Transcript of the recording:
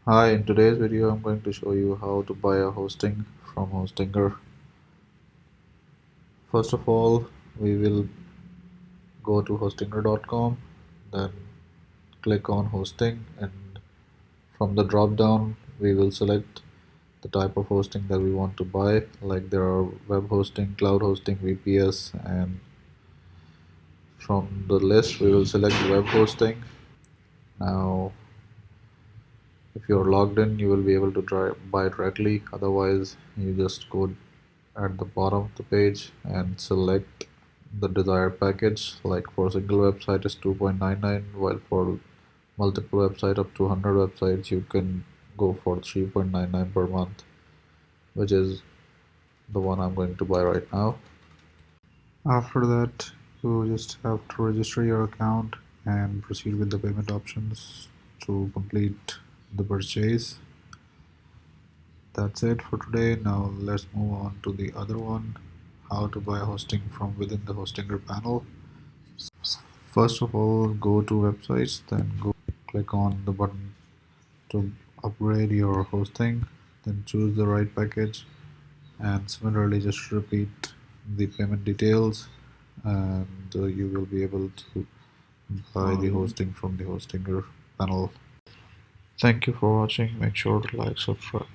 Hi, in today's video I'm going to show you how to buy a hosting from Hostinger. First of all, we will go to hostinger.com, then click on hosting, and from the drop down we will select the type of hosting that we want to buy. Like there are web hosting, cloud hosting, VPS, and from the list we will select web hosting. Now if you're logged in, you will be able to buy directly. Otherwise, you just go at the bottom of the page and select the desired package. Like for a single website is 2.99, while for multiple website up to 100 websites you can go for 3.99 per month, which is the one I'm going to buy right now. After that, you just have to register your account and proceed with the payment options to complete the purchase. That's it for today. Now let's move on to the other one, how to buy hosting from within the Hostinger panel. First of all, go to websites, then go click on the button to upgrade your hosting, then choose the right package, and similarly just repeat the payment details, and you will be able to buy the hosting from the Hostinger panel. Thank you for watching. Make sure to like, subscribe.